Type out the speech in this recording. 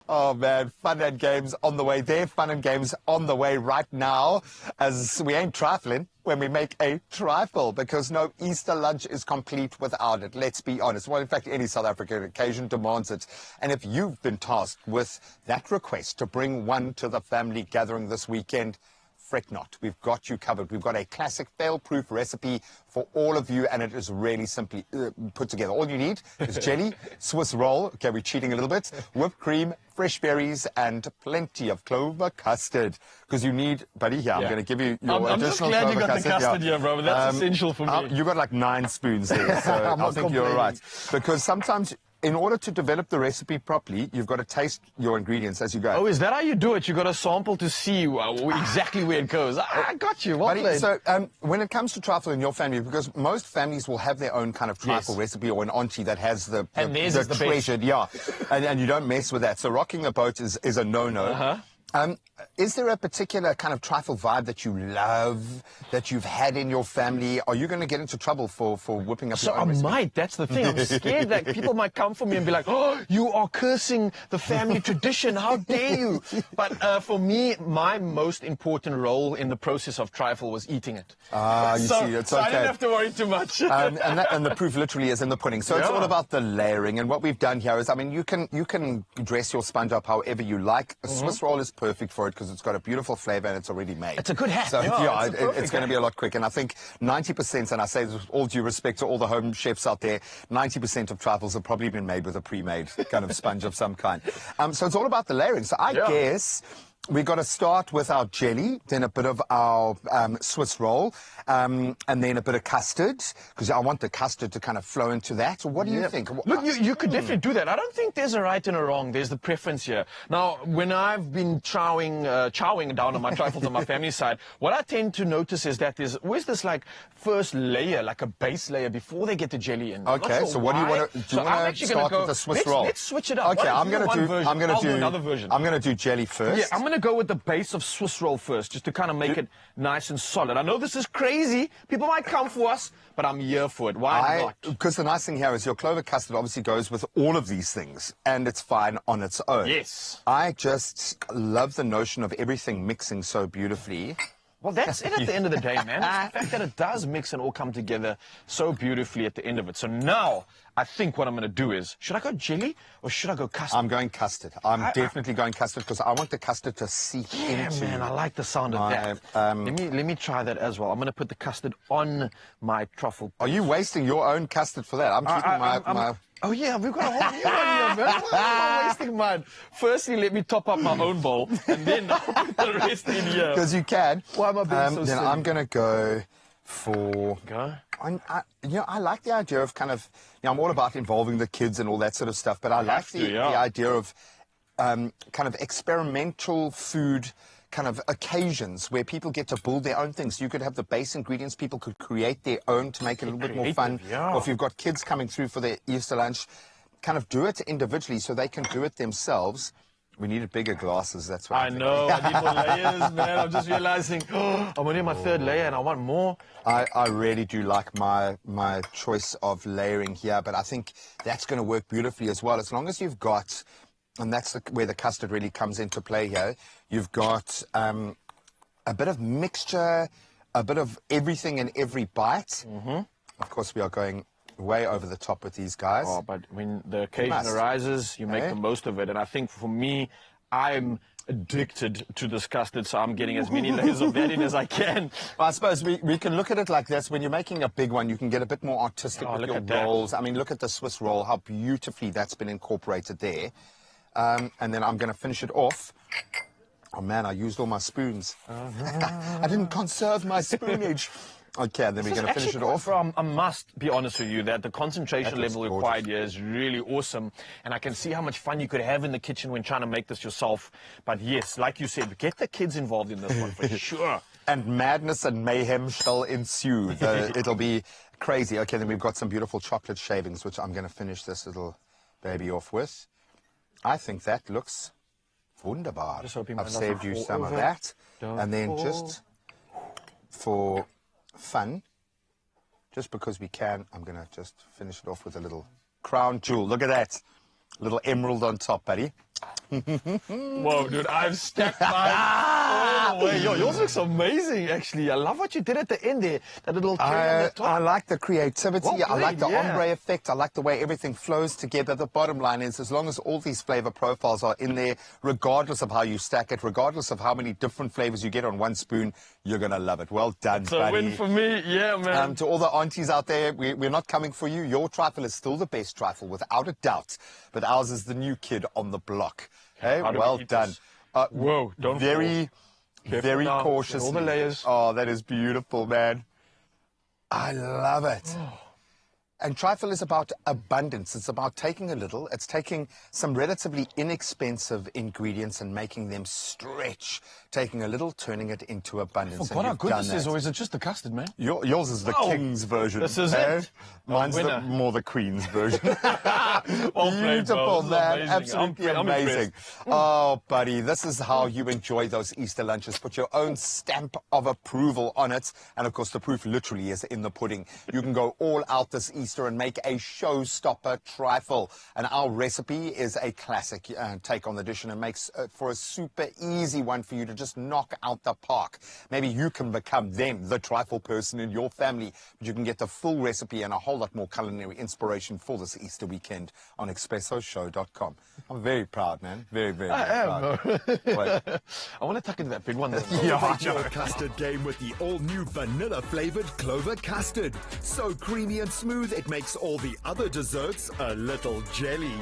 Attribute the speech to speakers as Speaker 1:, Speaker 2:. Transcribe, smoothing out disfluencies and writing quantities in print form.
Speaker 1: Oh, man, fun and games on the way there. Fun and games on the way right now, as we ain't trifling when we make a trifle, because no Easter lunch is complete without it. Let's be honest. Well, in fact, any South African occasion demands it. And if you've been tasked with that request to bring one to the family gathering this weekend, fret not. We've got you covered. We've got a classic fail-proof recipe for all of you, and it is really simply put together. All you need is jelly, Swiss roll, okay, we're cheating a little bit, whipped cream, fresh berries, and plenty of clover custard. Because you need, buddy, here, I'm going to give you your
Speaker 2: I'm just
Speaker 1: additional
Speaker 2: glad
Speaker 1: clover
Speaker 2: you got
Speaker 1: custard.
Speaker 2: the custard here, bro. That's essential for me.
Speaker 1: You got like 9 spoons there, so I think you're all right. Because sometimes, in order to develop the recipe properly, you've got to taste your ingredients as you go.
Speaker 2: Oh, is that how you do it? You got to sample to see exactly where it goes. I got you. Well played.
Speaker 1: So when it comes to trifle in your family, because most families will have their own kind of trifle recipe, or an auntie that has the treasured, and you don't mess with that. So rocking the boat is a no-no. Is there a particular kind of trifle vibe that you love, that you've had in your family? Are you going to get into trouble for whipping up your own recipe?
Speaker 2: I might. That's the thing. I'm scared that people might come for me and be like, oh, you are cursing the family tradition. How dare you? But for me, my most important role in the process of trifle was eating it.
Speaker 1: You see, it's okay.
Speaker 2: I didn't have to worry too much.
Speaker 1: and the proof literally is in the pudding. So it's all about the layering. And what we've done here is, I mean, you can dress your sponge up however you like. A Swiss roll is perfect for it because it's got a beautiful flavor and it's already made.
Speaker 2: It's a good hack.
Speaker 1: So it's going to be a lot quicker. And I think 90%, and I say this with all due respect to all the home chefs out there, 90% of trifles have probably been made with a pre-made kind of sponge of some kind. So it's all about the layering. So I guess we've got to start with our jelly, then a bit of our Swiss roll, and then a bit of custard, because I want the custard to kind of flow into that. So what do you think?
Speaker 2: Look, you could definitely do that. I don't think there's a right and a wrong. There's the preference here. Now, when I've been chowing down on my trifles on my family side, what I tend to notice is that there's always this like first layer, like a base layer before they get the jelly in.
Speaker 1: Okay, so what do you want to do? You want to start with the Swiss roll?
Speaker 2: Let's switch it up.
Speaker 1: Okay, I'm going to do
Speaker 2: another version.
Speaker 1: I'm going to do jelly first.
Speaker 2: Yeah, I'm going to go with the base of Swiss roll first, just to kind of make it nice and solid. I know this is crazy. People might come for us, but I'm here for it. Why not?
Speaker 1: Because the nice thing here is your clover custard obviously goes with all of these things, and it's fine on its own.
Speaker 2: Yes.
Speaker 1: I just love the notion of everything mixing so beautifully.
Speaker 2: Well, that's it at the end of the day, man. It's the fact that it does mix and all come together so beautifully at the end of it. So now, I think what I'm going to do is, should I go jelly or should I go custard?
Speaker 1: I'm going custard. I'm definitely going custard because I want the custard to seep into.
Speaker 2: Man, I like the sound of that. Let me try that as well. I'm going to put the custard on my truffle.
Speaker 1: Are you wasting your own custard for that? I'm keeping my...
Speaker 2: Oh, yeah, we've got a whole new one here, man. Why am I wasting mine? Firstly, let me top up my own bowl, and then I'll put the rest in here.
Speaker 1: Because you can.
Speaker 2: Why am I being so silly?
Speaker 1: Then I'm going to go for... I like the idea of kind of... I'm all about involving the kids and all that sort of stuff, but I like the idea of kind of experimental food kind of occasions where people get to build their own things. You could have the base ingredients, people could create their own to make it a little bit more fun. Or if you've got kids coming through for their Easter lunch, kind of do it individually so they can do it themselves. We needed bigger glasses, that's what
Speaker 2: I know, I need more layers, man. I'm just realizing, I'm only on my 3rd layer and I want more.
Speaker 1: I really do like my choice of layering here, but I think that's going to work beautifully as well. As long as you've got... And that's where the custard really comes into play here. You've got a bit of mixture, a bit of everything in every bite. Of course, we are going way over the top with these guys.
Speaker 2: Oh, but when the occasion arises, you make the most of it. And I think for me, I'm addicted to this custard, so I'm getting as many layers of that in as I can.
Speaker 1: Well, I suppose we can look at it like this. When you're making a big one, you can get a bit more artistic with your rolls. I mean, look at the Swiss roll, how beautifully that's been incorporated there. And then I'm going to finish it off. Oh, man, I used all my spoons. I didn't conserve my spoonage. Okay, and then we're going to finish it off.
Speaker 2: I must be honest with you that the concentration level required here is really awesome. And I can see how much fun you could have in the kitchen when trying to make this yourself. But yes, like you said, get the kids involved in this one for sure.
Speaker 1: And madness and mayhem shall ensue. It'll be crazy. Okay, then we've got some beautiful chocolate shavings, which I'm going to finish this little baby off with. I think that looks wunderbar. I've saved you some of that. And then just for fun, just because we can, I'm going to just finish it off with a little crown jewel. Look at that. A little emerald on top, buddy.
Speaker 2: Whoa, dude, I've stacked mine all the way. Yo, yours looks amazing, actually. I love what you did at the end there. That little cherry on the top.
Speaker 1: I like the creativity.
Speaker 2: Well
Speaker 1: I like
Speaker 2: played,
Speaker 1: the
Speaker 2: yeah.
Speaker 1: ombre effect. I like the way everything flows together. The bottom line is, as long as all these flavor profiles are in there, regardless of how you stack it, regardless of how many different flavors you get on one spoon, you're going to love it. Well done,
Speaker 2: It's a
Speaker 1: buddy.
Speaker 2: win for me. Yeah, man.
Speaker 1: To all the aunties out there, we're not coming for you. Your trifle is still the best trifle, without a doubt. But ours is the new kid on the block. Hey,
Speaker 2: How do we
Speaker 1: well
Speaker 2: eat
Speaker 1: done.
Speaker 2: this? Whoa, don't
Speaker 1: Very,
Speaker 2: fall.
Speaker 1: very
Speaker 2: Now.
Speaker 1: cautious.
Speaker 2: All the layers.
Speaker 1: Oh, that is beautiful, man. I love it. And trifle is about abundance. It's about taking a little. It's taking some relatively inexpensive ingredients and making them stretch. Taking a little, turning it into abundance.
Speaker 2: Forgot how
Speaker 1: you've
Speaker 2: good
Speaker 1: done
Speaker 2: this
Speaker 1: that.
Speaker 2: is, or is it just the custard, man?
Speaker 1: Yours is the
Speaker 2: Wow.
Speaker 1: king's version.
Speaker 2: This is
Speaker 1: eh?
Speaker 2: it.
Speaker 1: Mine's
Speaker 2: winner.
Speaker 1: more the queen's version.
Speaker 2: Well played,
Speaker 1: Beautiful,
Speaker 2: bro. This is
Speaker 1: man.
Speaker 2: amazing.
Speaker 1: Absolutely
Speaker 2: I'm
Speaker 1: amazing. Oh, buddy, this is how you enjoy those Easter lunches. Put your own stamp of approval on it. And, of course, the proof literally is in the pudding. You can go all out this Easter and make a showstopper trifle. And our recipe is a classic take on the dish, and it makes for a super easy one for you to just knock out the park. Maybe you can become the trifle person in your family. But you can get the full recipe and a whole lot more culinary inspiration for this Easter weekend on ExpressoShow.com. I'm very proud, man. Very, very, very proud. Wait.
Speaker 2: I want to tuck into that big one. Though.
Speaker 1: Yeah,
Speaker 3: Your custard game with the all-new vanilla-flavored Clover custard. So creamy and smooth, it makes all the other desserts a little jelly.